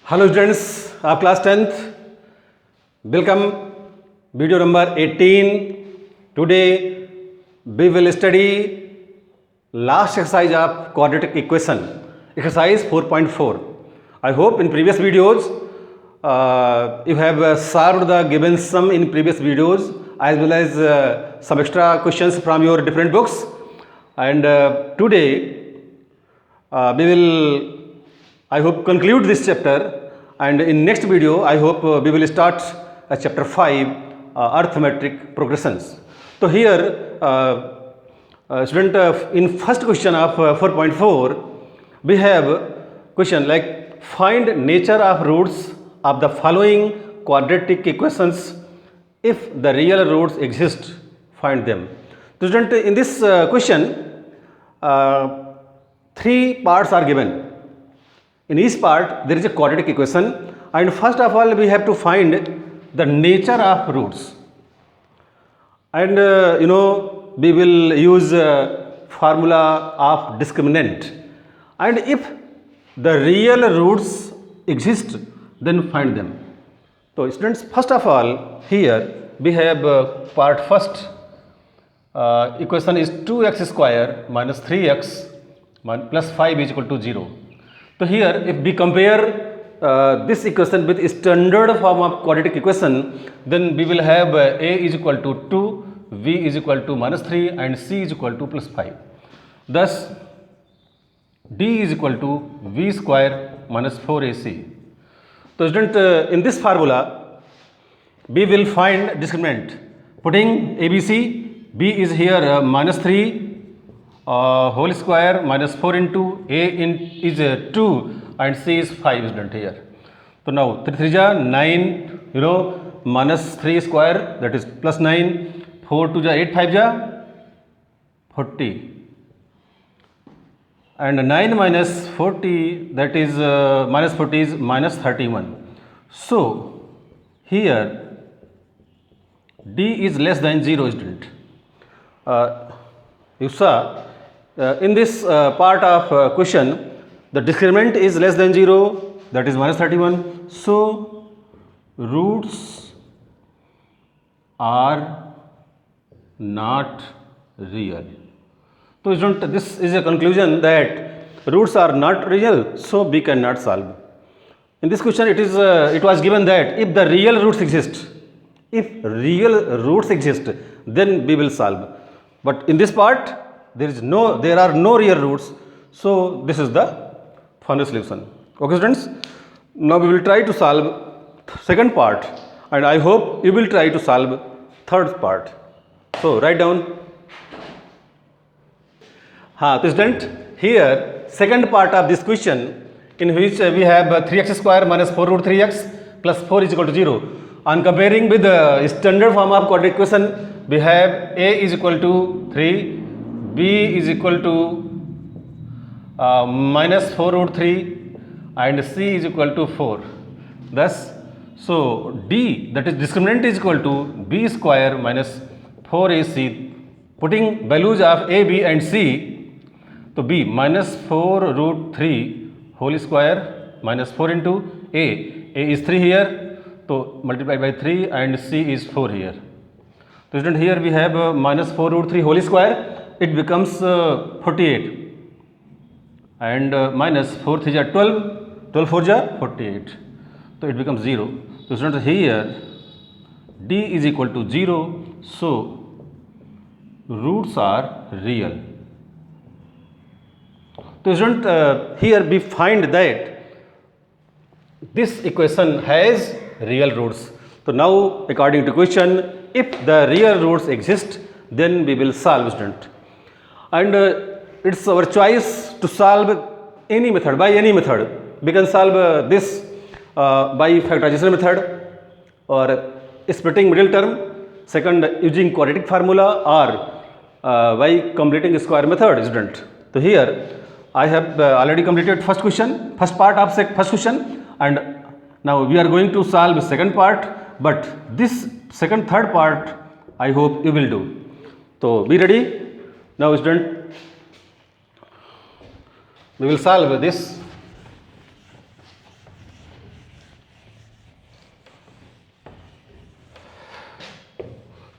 Hello students of class 10th, welcome video number 18. Today we will study last exercise of quadratic equation, exercise 4.4. I hope in previous videos you have solved the given sum in previous videos as well as some extra questions from your different books, and today we will, I hope, conclude this chapter, and in next video I hope we will start chapter 5, arithmetic progressions. So here student, in first question of 4.4 we have question like find nature of roots of the following quadratic equations. If the real roots exist, find them. So student, in this question three parts are given. In each part there is a quadratic equation, and first of all we have to find the nature of roots, and we will use formula of discriminant, and if the real roots exist then find them. So students, first of all here we have part first, equation is 2x square minus 3x plus 5 is equal to 0. So here if we compare this equation with standard form of quadratic equation, then we will have a is equal to 2, v is equal to minus 3 and c is equal to plus 5. Thus d is equal to v square minus 4ac. So student, in this formula we will find discriminant, putting abc. b is here minus 3 whole square minus 4 into a is 2 and c is 5 student here. So now 3 3 ja 9, minus 3 square, that is plus 9, 4 2 ja 8 5 ja 40, and 9 minus 40, that is minus 40 is minus 31. So here d is less than 0 student. You saw in this part of question the discriminant is less than 0, that is minus 31. So roots are not real. So student, this is a conclusion that roots are not real, so we cannot solve. In this question it was given that if the real roots exist, then we will solve. But in this part there are no real roots, so this is the final solution. Okay students, now we will try to solve second part, and I hope you will try to solve third part. So write down. Student, here second part of this question, in which we have 3x square minus 4 root 3x plus 4 is equal to 0. On comparing with the standard form of quadratic equation, we have a is equal to 3, b is equal to minus 4 root 3 and c is equal to 4. Thus, so d, that is discriminant, is equal to b square minus 4ac. Putting values of a, b and c, so b minus 4 root 3 whole square minus 4 into a is 3 here, so multiplied by 3, and c is 4 here. So student, here we have minus 4 root 3 whole square, it becomes 48, and minus 4 3 ja 12, 12 4 ja 48, so it becomes 0. So student, here d is equal to 0, so roots are real. So student, here we find that this equation has real roots. So now according to question, if the real roots exist, then we will solve student, and it's our choice to solve any method, by any method. We can solve this by factorization method, or splitting middle term, second using quadratic formula, or by completing square method student. So here I have already completed first part of first question, and now we are going to solve second part, but this third part I hope you will do. So be ready. Now student, we will solve this.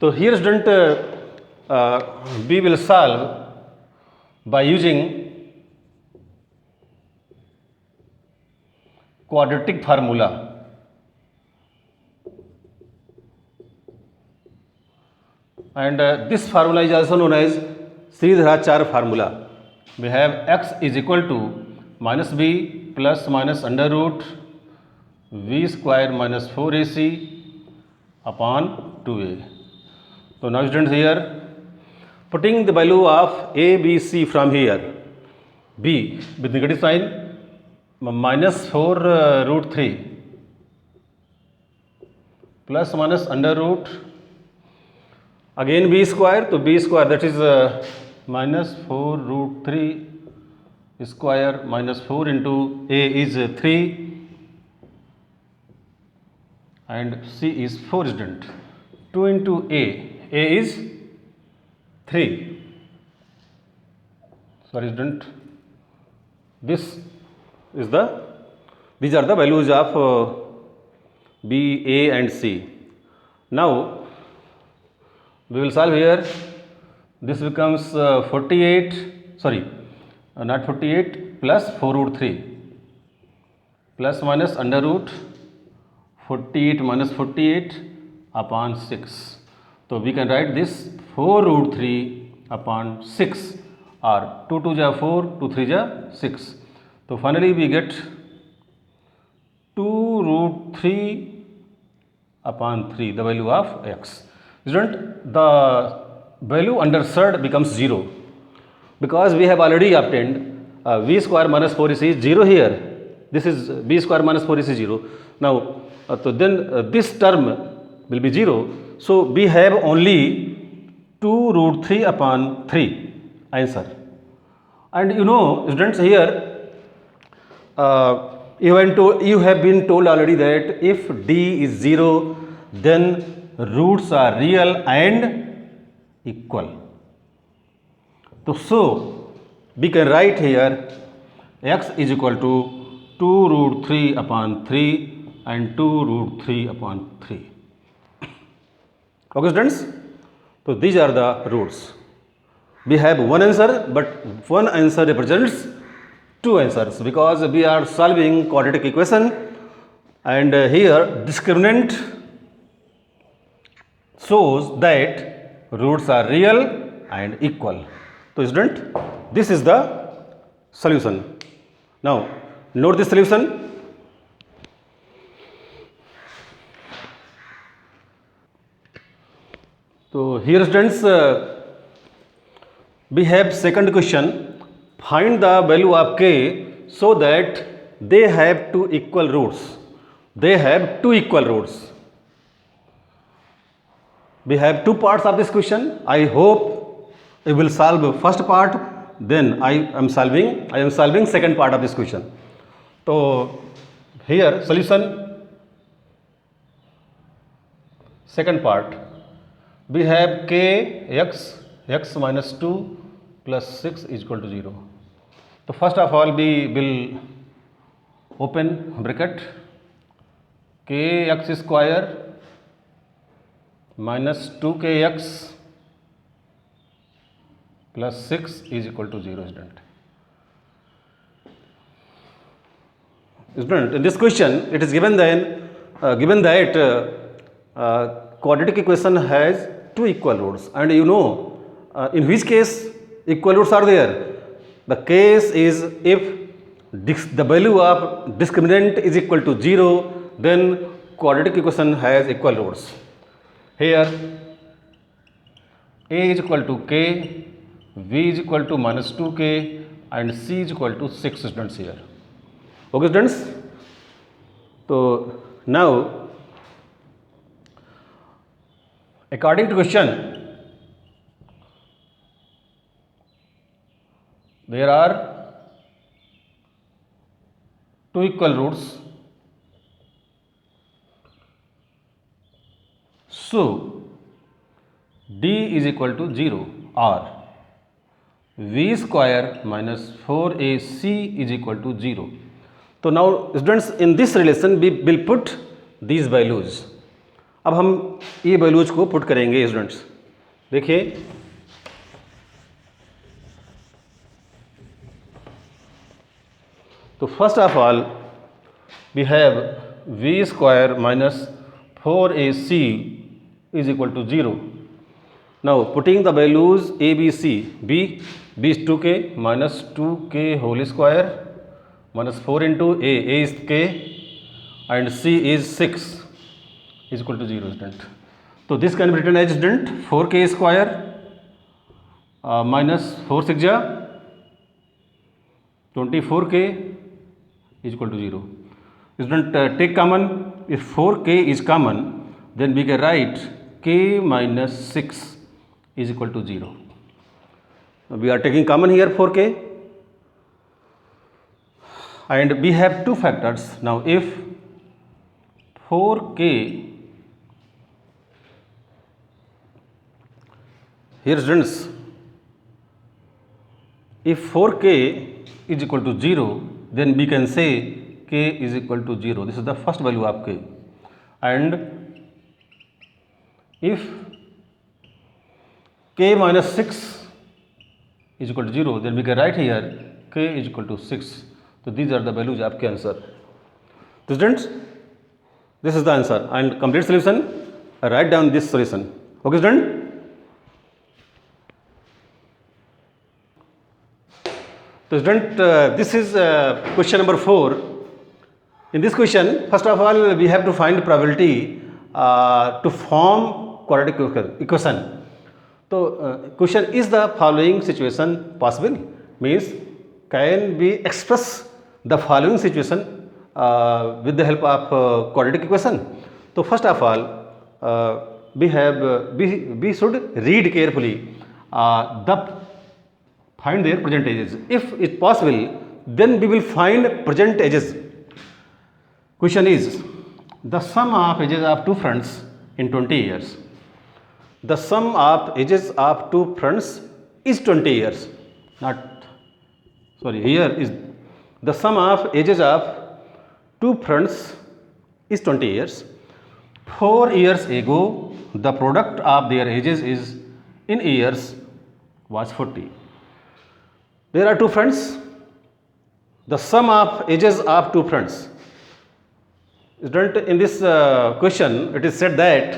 So here student we will solve by using quadratic formula. And this formula is also known as Sridharacharya formula. We have x is equal to minus b plus minus under root v square minus 4ac upon 2a. So now students, here putting the value of a, b, c from here, b with negative sign minus 4 root 3 plus minus under root again b square, so b square, that is minus 4 root 3 square minus 4 into a is 3 and c is 4 student. 2 into a is 3. Sorry student, these are the values of b, a and c. Now we will solve here. This becomes 48, sorry, not 48, plus 4 root 3 plus minus under root 48 minus 48 upon 6. So we can write this 4 root 3 upon 6, or 2 2 ja 4, 2 3 ja 6. So finally we get 2 root 3 upon 3, the value of x. Student, the value under surd becomes 0 because we have already obtained v square minus 4ac is 0 here. This is b square minus 4ac is 0. Now, so then this term will be 0. So we have only 2 root 3 upon 3 answer. And you know, students, here you have been told already that if d is 0, then roots are real and equal. So we can write here x is equal to 2 root 3 upon 3 and 2 root 3 upon 3. Okay students, so these are the roots. We have one answer, but one answer represents two answers because we are solving quadratic equation, and here discriminant shows that roots are real and equal. So student, this is the solution. Now note the solution. So here students, we have second question. Find the value of k so that they have two equal roots. They have two equal roots. We have two parts of this question. I hope you will solve first part, then I am solving second part of this question. So here solution, second part, we have k x minus 2 plus 6 is equal to 0. So first of all we will open bracket, kx square minus 2kx plus 6 is equal to 0 student. Student, in this question it is given that quadratic equation has two equal roots, and you know in which case equal roots are there. The case is if the value of discriminant is equal to 0, then quadratic equation has equal roots. Here a is equal to k, v is equal to minus 2k and c is equal to 6 students here. Okay students, so now according to question, there are two equal roots. So d is equal to 0 or v square minus 4ac is equal to 0. So now students, in this relation we will put these values. अब हम ये values को put करेंगे students. देखिए तो first of all we have v square minus 4ac is equal to 0. Now putting the values a, b, c, b is 2k minus 2k whole square minus 4 into a is k and c is 6 is equal to 0 student. So this can be written as student 4k square minus 4 6 ja 24k is equal to 0. Student take common, if 4k is common then we can write k minus 6 is equal to 0. We are taking common here 4k and we have two factors. Now if 4k, here students, if 4k is equal to 0 then we can say k is equal to 0. This is the first value of k. And if k minus 6 is equal to 0 then we can write here k is equal to 6. So these are the values of k answer. So students, this is the answer and complete solution. Write down this solution. Okay student? So student, this is question number 4. In this question, first of all, we have to find probability to form quadratic equation. So question, is the following situation possible? Means can we express the following situation with the help of quadratic equation? So first of all, we should read carefully the find their present ages. If it's possible, then we will find present ages. Question is, the sum of ages of two friends in 20 years. The sum of ages of two friends is 20 years. Here is the sum of ages of two friends is 20 years. 4 years ago, the product of their ages is in years was 40. There are two friends. The sum of ages of two friends. Student, in this question, it is said that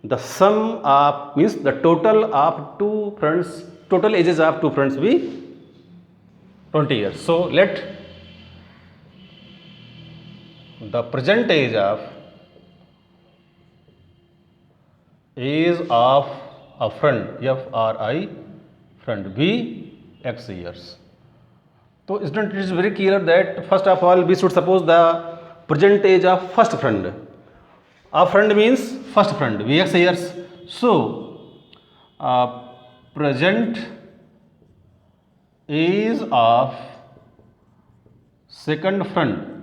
the sum of means the total of two friends, total ages of two friends be 20 years. So let the present age of a friend, F-R-I, friend, be X years. So student, it is very clear that first of all we should suppose the present age of first friend. A friend means first friend, Vx years. So present age of second friend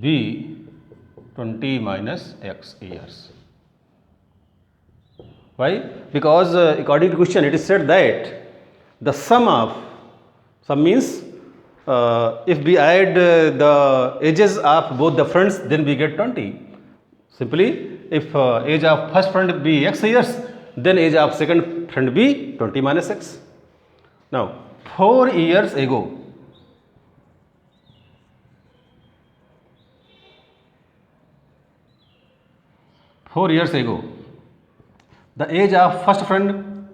be 20 minus x years. Why? Because according to question it is said that the sum means if we add the ages of both the friends then we get 20. Simply if age of first friend be x years then age of second friend be 20 minus x. Now 4 years ago, the age of first friend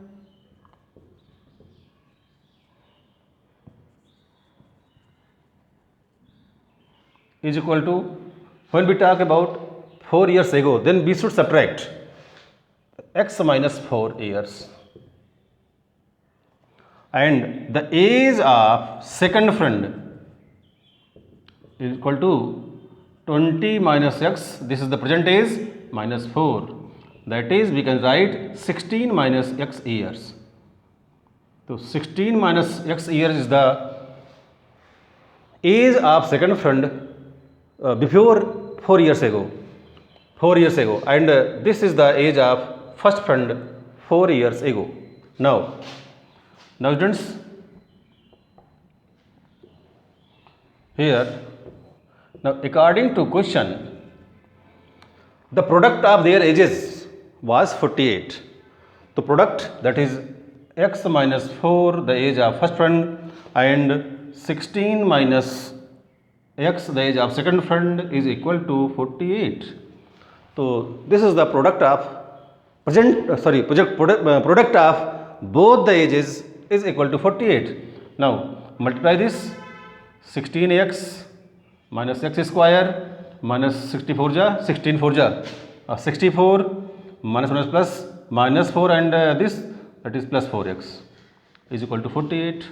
is equal to, when we talk about 4 years ago, then we should subtract x minus 4 years. And the age of second friend is equal to 20 minus x, this is the present age, minus 4. That is, we can write 16 minus x years. So 16 minus x years is the age of second friend before 4 years ago. 4 years ago, and this is the age of first friend 4 years ago. Now students, here, now according to question, The product of their ages was 48. The product, that is x minus 4, the age of first friend, and 16 minus x, the age of second friend, is equal to 48. So this is the product of product of both the ages is equal to 48. Now multiply this. 16x minus x square minus 64 ja 16 4 ja 64 minus 1 is plus minus 4 and this, that is plus 4x, is equal to 48.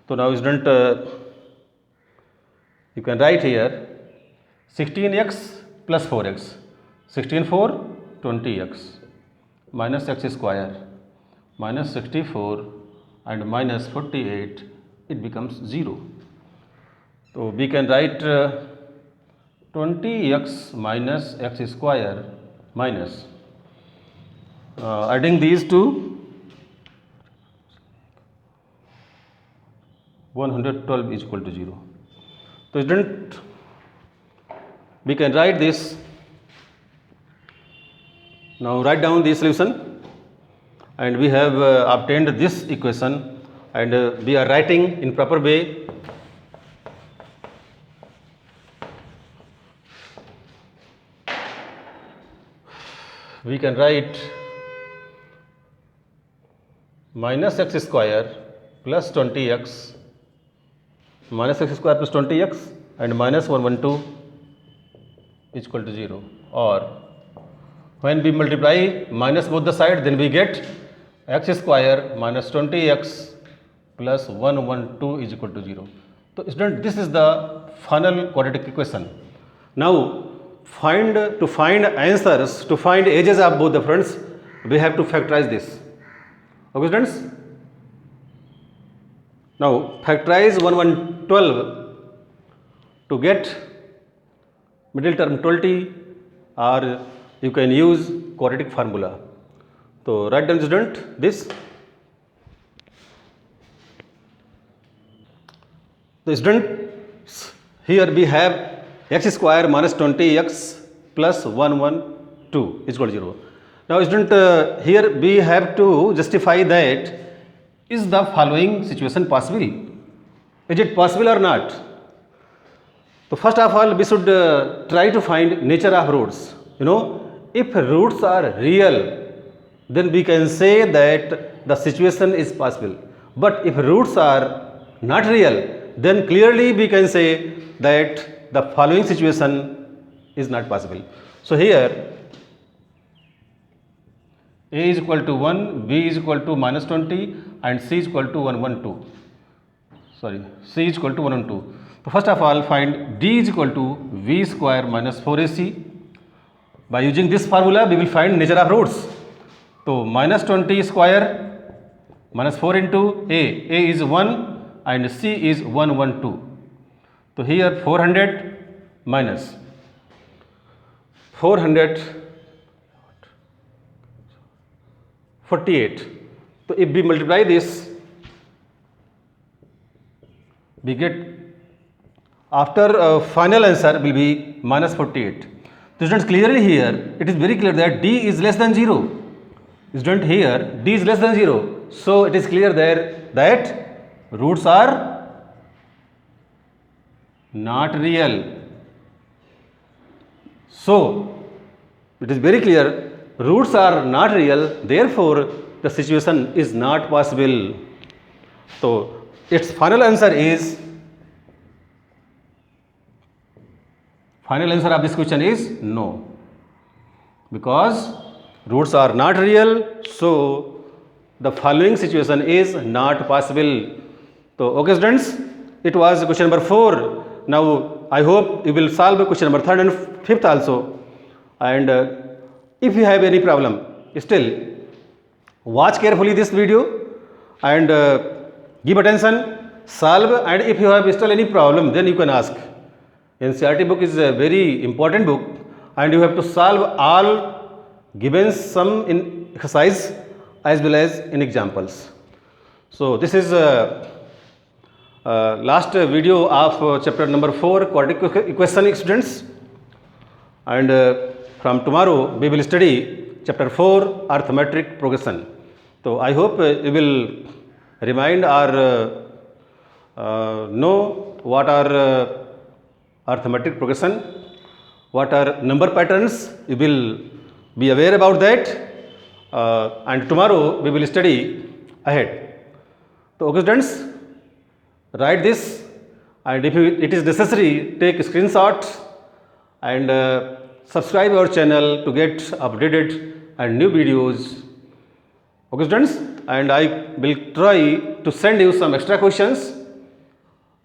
So now student, you can write here 16x plus 4x, 16 4 20x minus x square minus 64 and minus 48, it becomes 0. So we can write 20x minus x square minus, adding these two, 112 is equal to 0. So student, we can write this. Now write down the solution, and we have obtained this equation, and we are writing in proper way. We can write minus x square plus 20x minus x square plus 20x and minus 112 is equal to 0. Or when we multiply minus both the sides, then we get x square minus 20x plus 112 is equal to 0. So student, this is the final quadratic equation. Now to find answers, to find ages of both the fronts, we have to factorize this. Okay students? Now factorize 112 to get middle term 20, or you can use quadratic formula. So write down student this. The student, here we have x square minus 20x plus 112 is equal to 0. Now student, here we have to justify that, is the following situation possible? Is it possible or not? So first of all, we should try to find nature of roots. If roots are real, then we can say that the situation is possible. But if roots are not real, then clearly we can say that the following situation is not possible. So here a is equal to 1, b is equal to minus 20 and c is equal to 112. C is equal to 112. So first of all, find d is equal to v square minus 4ac. By using this formula, we will find nature of roots. So minus 20 square minus 4 into a is 1 and c is 112. So here 400 minus 448. So if we multiply this, we get, after final answer will be minus 48. So students, clearly here it is very clear that d is less than 0. Student, here d is less than 0. So it is clear there that roots are not real. So it is very clear roots are not real, therefore the situation is not possible. So its final answer of this question is no, because roots are not real, so the following situation is not possible. So okay students, it was question number 4. Now I hope you will solve question number 3rd and 5th also, and if you have any problem, still watch carefully this video and give attention, solve, and if you have still any problem, then you can ask. NCERT book is a very important book, and you have to solve all given sum in exercise as well as in examples. So this is last video of chapter number 4, quadratic equation, students, and from tomorrow we will study chapter 4 arithmetic progression. So I hope you will remind or know what are arithmetic progression, what are number patterns, you will be aware about that, and tomorrow we will study ahead. So okay students, write this, and if it is necessary, take screenshots and subscribe our channel to get updated and new videos. Okay students, and I will try to send you some extra questions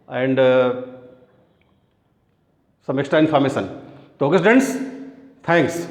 and some extra information. So okay students, thanks.